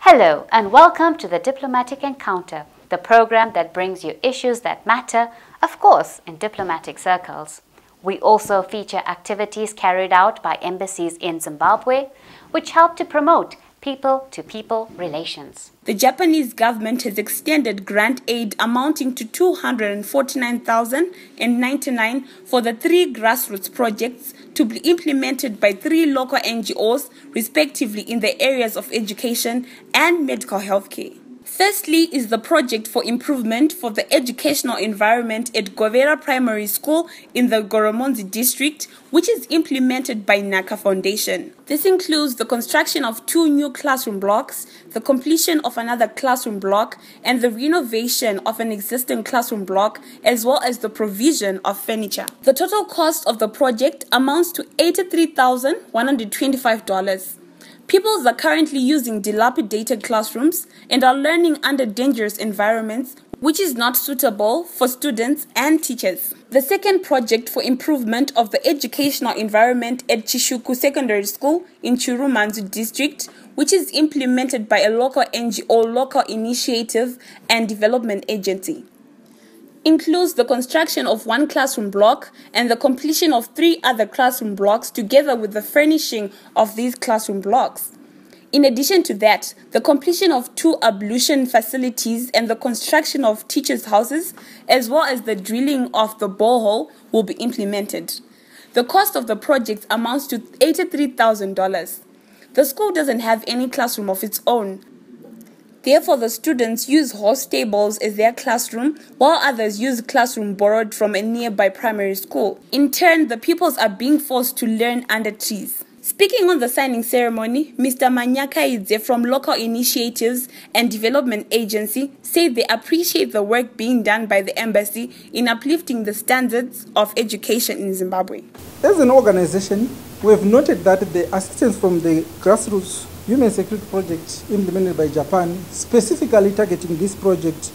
Hello and welcome to the Diplomatic Encounter, the program that brings you issues that matter, of course, in diplomatic circles. We also feature activities carried out by embassies in Zimbabwe, which help to promote people-to-people relations. The Japanese government has extended grant aid amounting to $249,099 for the 3 grassroots projects to be implemented by 3 local NGOs, respectively in the areas of education and medical healthcare. Firstly is the project for improvement for the educational environment at Govera Primary School in the Goromonzi district, which is implemented by Naka Foundation. This includes the construction of 2 new classroom blocks, the completion of another classroom block, and the renovation of an existing classroom block, as well as the provision of furniture. The total cost of the project amounts to $83,125. Pupils are currently using dilapidated classrooms and are learning under dangerous environments, which is not suitable for students and teachers. The second project for improvement of the educational environment at Chishuku Secondary School in Chirumanzu district, which is implemented by a local NGO, local initiative and development agency, includes the construction of 1 classroom block and the completion of 3 other classroom blocks together with the furnishing of these classroom blocks. In addition to that, the completion of 2 ablution facilities and the construction of teachers' houses, as well as the drilling of the borehole, will be implemented. The cost of the project amounts to $83,000. The school doesn't have any classroom of its own. Therefore, the students use horse stables as their classroom, while others use classroom borrowed from a nearby primary school. In turn, the pupils are being forced to learn under trees. Speaking on the signing ceremony, Mr. Manyakaidze from Local Initiatives and Development Agency said they appreciate the work being done by the embassy in uplifting the standards of education in Zimbabwe. As an organization, we have noted that the assistance from the grassroots Human Security Project implemented by Japan, specifically targeting this project,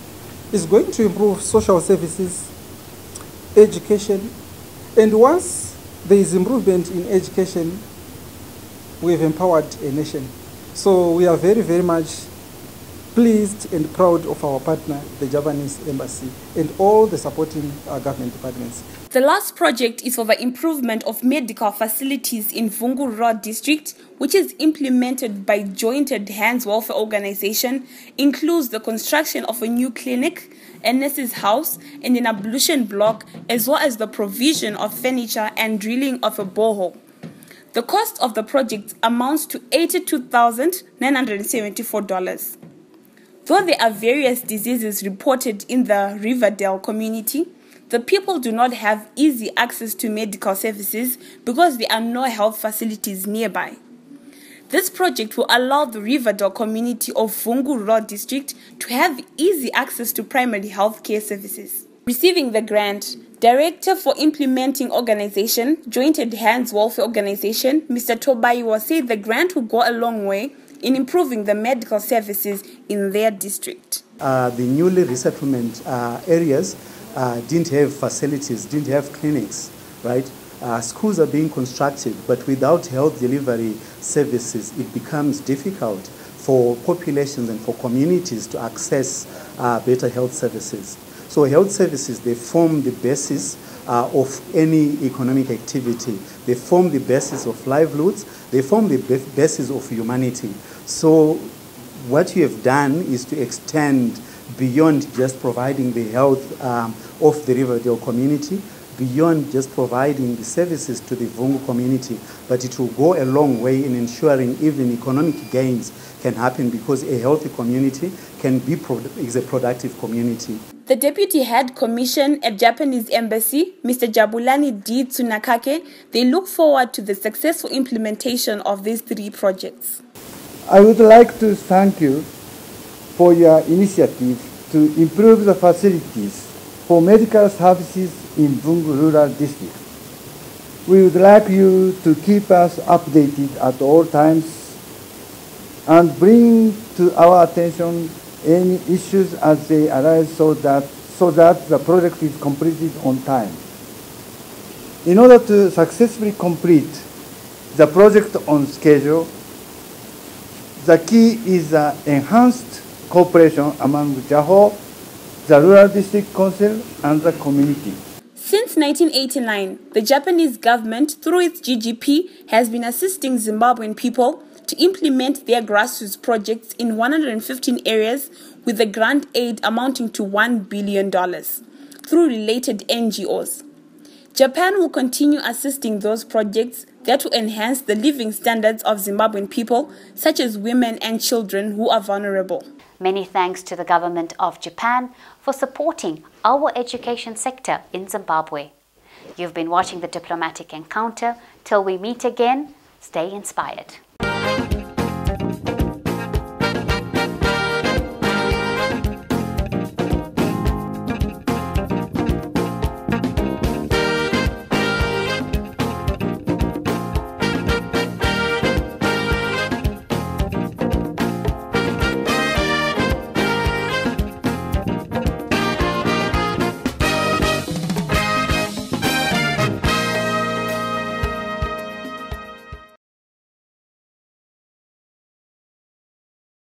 is going to improve social services, education, and once there is improvement in education, we have empowered a nation. So we are very, very much pleased and proud of our partner, the Japanese embassy, and all the supporting government departments. The last project is for the improvement of medical facilities in Vungu Rural District, which is implemented by Jointed Hands Welfare Organization, includes the construction of a new clinic, a nurse's house, and an ablution block, as well as the provision of furniture and drilling of a borehole. The cost of the project amounts to $82,974. Though there are various diseases reported in the Riverdale community, the people do not have easy access to medical services because there are no health facilities nearby. This project will allow the Riverdale community of Vungu Rural District to have easy access to primary health care services. Receiving the grant, Director for Implementing Organization, Jointed Hands Welfare Organization, Mr. Tobaiwa said the grant will go a long way in improving the medical services in their district. The newly resettlement areas didn't have facilities, didn't have clinics, right? Schools are being constructed, but without health delivery services, it becomes difficult for populations and for communities to access better health services. So health services, they form the basis of any economic activity. They form the basis of livelihoods. They form the basis of humanity. So what you have done is to extend beyond just providing the health of the Riverdale community, beyond just providing the services to the Vungu community, but it will go a long way in ensuring even economic gains can happen because a healthy community is a productive community. The Deputy Head Commission at Japanese Embassy, Mr. Jabulani D. Tsunakake, they look forward to the successful implementation of these 3 projects. I would like to thank you for your initiative to improve the facilities for medical services in Vungu Rural District. We would like you to keep us updated at all times and bring to our attention any issues as they arise so that the project is completed on time. In order to successfully complete the project on schedule, The key is enhanced cooperation among JAHO, the Rural District Council, and the community. Since 1989, the Japanese government, through its GGP, has been assisting Zimbabwean people to implement their grassroots projects in 115 areas with a grant aid amounting to $1 billion through related NGOs. Japan will continue assisting those projects that will enhance the living standards of Zimbabwean people, such as women and children who are vulnerable. Many thanks to the government of Japan for supporting our education sector in Zimbabwe. You've been watching the Diplomatic Encounter. Till we meet again, stay inspired.